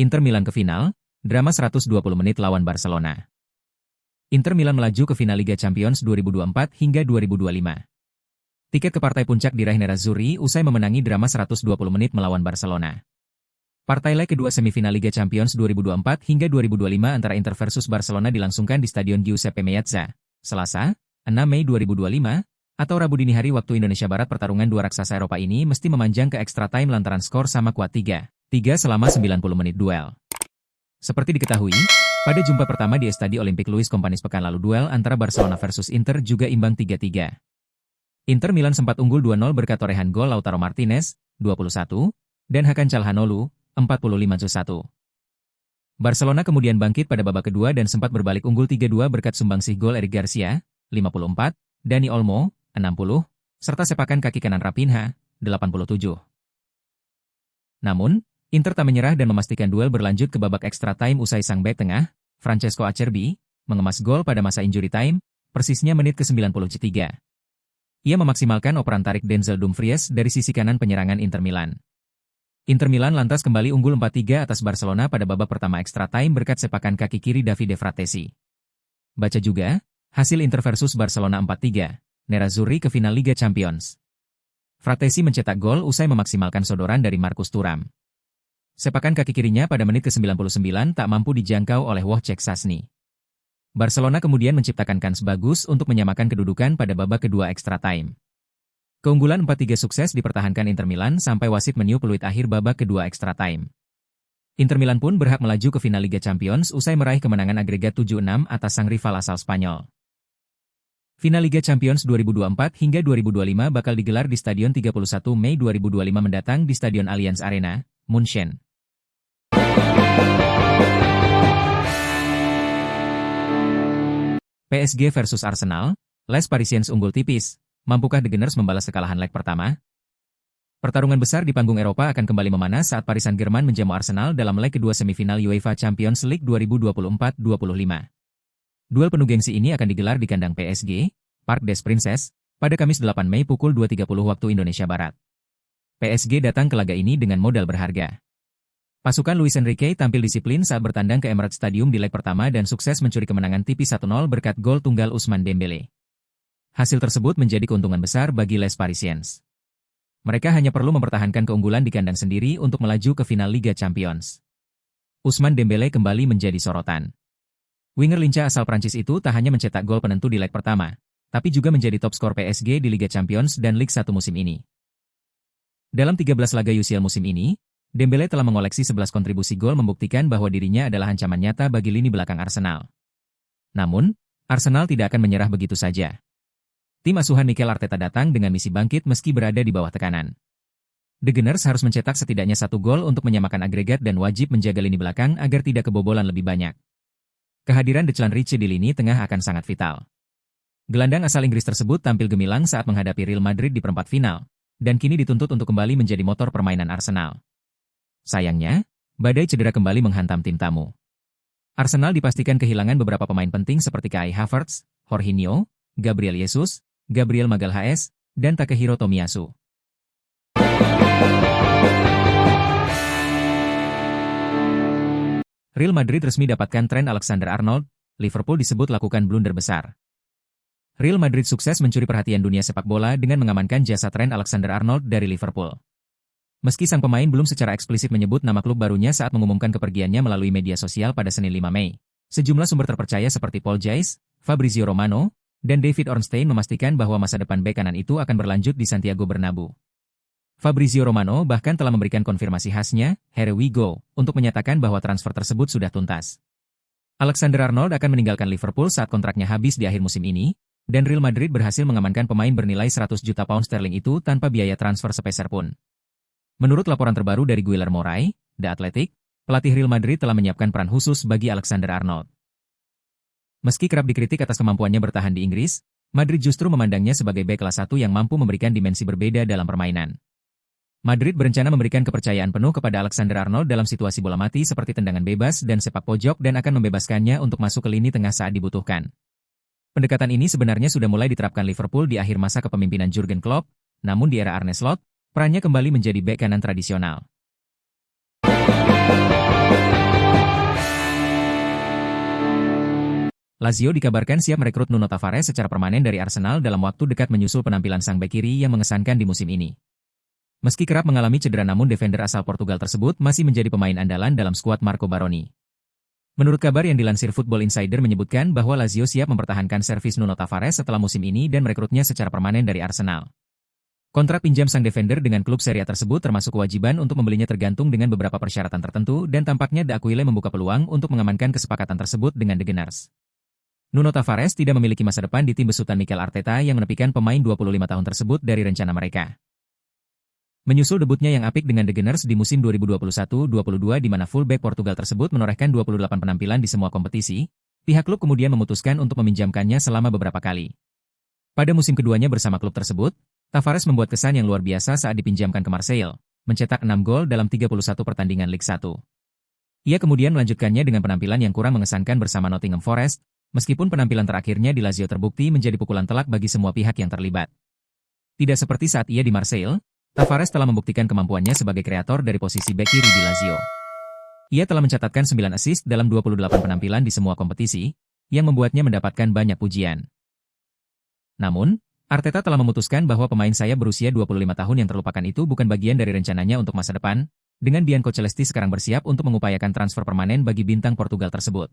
Inter Milan ke final, drama 120 menit lawan Barcelona. Inter Milan melaju ke final Liga Champions 2024 hingga 2025. Tiket ke partai puncak diraih Nerazzurri usai memenangi drama 120 menit melawan Barcelona. Partai leg kedua semifinal Liga Champions 2024 hingga 2025 antara Inter versus Barcelona dilangsungkan di Stadion Giuseppe Meazza, Selasa, 6 Mei 2025, atau Rabu dini hari waktu Indonesia Barat. Pertarungan dua raksasa Eropa ini mesti memanjang ke extra time lantaran skor sama kuat 3-3 selama 90 menit duel. Seperti diketahui, pada jumpa pertama di Estadio Olympique Luis Companys pekan lalu duel antara Barcelona versus Inter juga imbang 3-3. Inter Milan sempat unggul 2-0 berkat torehan gol Lautaro Martinez, 21, dan Hakan Calhanoglu, 45-1. Barcelona kemudian bangkit pada babak kedua dan sempat berbalik unggul 3-2 berkat sumbangsih gol Eric Garcia, 54, Dani Olmo, 60, serta sepakan kaki kanan Raphinha, 87. Namun, Inter tak menyerah dan memastikan duel berlanjut ke babak extra time usai sang bek tengah, Francesco Acerbi, mengemas gol pada masa injury time, persisnya menit ke-93. Ia memaksimalkan operan tarik Denzel Dumfries dari sisi kanan penyerangan Inter Milan. Inter Milan lantas kembali unggul 4-3 atas Barcelona pada babak pertama extra time berkat sepakan kaki kiri Davide Fratesi. Baca juga, hasil Inter versus Barcelona 4-3, Nerazzurri ke final Liga Champions. Fratesi mencetak gol usai memaksimalkan sodoran dari Marcus Thuram. Sepakan kaki kirinya pada menit ke-99 tak mampu dijangkau oleh Wojciech Szczęsny. Barcelona kemudian menciptakan kans bagus untuk menyamakan kedudukan pada babak kedua extra time. Keunggulan 4-3 sukses dipertahankan Inter Milan sampai wasit meniup peluit akhir babak kedua extra time. Inter Milan pun berhak melaju ke final Liga Champions usai meraih kemenangan agregat 7-6 atas sang rival asal Spanyol. Final Liga Champions 2024 hingga 2025 bakal digelar di Stadion 31 Mei 2025 mendatang di Stadion Allianz Arena, München. PSG versus Arsenal, Les Parisiens unggul tipis, mampukah The Gunners membalas kekalahan leg pertama? Pertarungan besar di panggung Eropa akan kembali memanas saat Paris Saint-Germain menjamu Arsenal dalam leg kedua semifinal UEFA Champions League 2024-25. Duel penuh gengsi ini akan digelar di kandang PSG, Parc des Princes, pada Kamis 8 Mei pukul 2.30 waktu Indonesia Barat. PSG datang ke laga ini dengan modal berharga. Pasukan Luis Enrique tampil disiplin saat bertandang ke Emirates Stadium di leg pertama dan sukses mencuri kemenangan tipis 1-0 berkat gol tunggal Ousmane Dembélé. Hasil tersebut menjadi keuntungan besar bagi Les Parisiens. Mereka hanya perlu mempertahankan keunggulan di kandang sendiri untuk melaju ke final Liga Champions. Ousmane Dembélé kembali menjadi sorotan. Winger lincah asal Prancis itu tak hanya mencetak gol penentu di leg pertama, tapi juga menjadi top skor PSG di Liga Champions dan Ligue 1 musim ini. Dalam 13 laga UCL musim ini, Dembélé telah mengoleksi 11 kontribusi gol membuktikan bahwa dirinya adalah ancaman nyata bagi lini belakang Arsenal. Namun, Arsenal tidak akan menyerah begitu saja. Tim asuhan Mikel Arteta datang dengan misi bangkit meski berada di bawah tekanan. The Gunners harus mencetak setidaknya 1 gol untuk menyamakan agregat dan wajib menjaga lini belakang agar tidak kebobolan lebih banyak. Kehadiran Declan Rice di lini tengah akan sangat vital. Gelandang asal Inggris tersebut tampil gemilang saat menghadapi Real Madrid di perempat final, dan kini dituntut untuk kembali menjadi motor permainan Arsenal. Sayangnya, badai cedera kembali menghantam tim tamu. Arsenal dipastikan kehilangan beberapa pemain penting seperti Kai Havertz, Jorginho, Gabriel Jesus, Gabriel Magalhaes, dan Takehiro Tomiyasu. Real Madrid resmi dapatkan Trent Alexander-Arnold, Liverpool disebut lakukan blunder besar. Real Madrid sukses mencuri perhatian dunia sepak bola dengan mengamankan jasa Trent Alexander-Arnold dari Liverpool. Meski sang pemain belum secara eksplisit menyebut nama klub barunya saat mengumumkan kepergiannya melalui media sosial pada Senin 5 Mei, sejumlah sumber terpercaya seperti Paul Jais, Fabrizio Romano, dan David Ornstein memastikan bahwa masa depan bek kanan itu akan berlanjut di Santiago Bernabeu. Fabrizio Romano bahkan telah memberikan konfirmasi khasnya, "Here we go," untuk menyatakan bahwa transfer tersebut sudah tuntas. Alexander-Arnold akan meninggalkan Liverpool saat kontraknya habis di akhir musim ini, dan Real Madrid berhasil mengamankan pemain bernilai 100 juta pound sterling itu tanpa biaya transfer sepeser pun. Menurut laporan terbaru dari Guillermo Rai, The Athletic, pelatih Real Madrid telah menyiapkan peran khusus bagi Alexander-Arnold. Meski kerap dikritik atas kemampuannya bertahan di Inggris, Madrid justru memandangnya sebagai bek kelas 1 yang mampu memberikan dimensi berbeda dalam permainan. Madrid berencana memberikan kepercayaan penuh kepada Alexander-Arnold dalam situasi bola mati seperti tendangan bebas dan sepak pojok dan akan membebaskannya untuk masuk ke lini tengah saat dibutuhkan. Pendekatan ini sebenarnya sudah mulai diterapkan Liverpool di akhir masa kepemimpinan Jurgen Klopp, namun di era Arne Slot, perannya kembali menjadi bek kanan tradisional. Lazio dikabarkan siap merekrut Nuno Tavares secara permanen dari Arsenal dalam waktu dekat menyusul penampilan sang bek kiri yang mengesankan di musim ini. Meski kerap mengalami cedera namun defender asal Portugal tersebut masih menjadi pemain andalan dalam skuad Marco Baroni. Menurut kabar yang dilansir Football Insider menyebutkan bahwa Lazio siap mempertahankan servis Nuno Tavares setelah musim ini dan merekrutnya secara permanen dari Arsenal. Kontrak pinjam sang defender dengan klub Serie A tersebut termasuk kewajiban untuk membelinya tergantung dengan beberapa persyaratan tertentu dan tampaknya D'Aquile membuka peluang untuk mengamankan kesepakatan tersebut dengan The Gunners. Nuno Tavares tidak memiliki masa depan di tim besutan Mikel Arteta yang menepikan pemain 25 tahun tersebut dari rencana mereka. Menyusul debutnya yang apik dengan The Gunners di musim 2021-22 di mana fullback Portugal tersebut menorehkan 28 penampilan di semua kompetisi, pihak klub kemudian memutuskan untuk meminjamkannya selama beberapa kali. Pada musim keduanya bersama klub tersebut, Tavares membuat kesan yang luar biasa saat dipinjamkan ke Marseille, mencetak 6 gol dalam 31 pertandingan Liga 1. Ia kemudian melanjutkannya dengan penampilan yang kurang mengesankan bersama Nottingham Forest, meskipun penampilan terakhirnya di Lazio terbukti menjadi pukulan telak bagi semua pihak yang terlibat. Tidak seperti saat ia di Marseille, Tavares telah membuktikan kemampuannya sebagai kreator dari posisi bek kiri di Lazio. Ia telah mencatatkan 9 assist dalam 28 penampilan di semua kompetisi, yang membuatnya mendapatkan banyak pujian. Namun, Arteta telah memutuskan bahwa pemain sayap berusia 25 tahun yang terlupakan itu bukan bagian dari rencananya untuk masa depan, dengan Bianco Celesti sekarang bersiap untuk mengupayakan transfer permanen bagi bintang Portugal tersebut.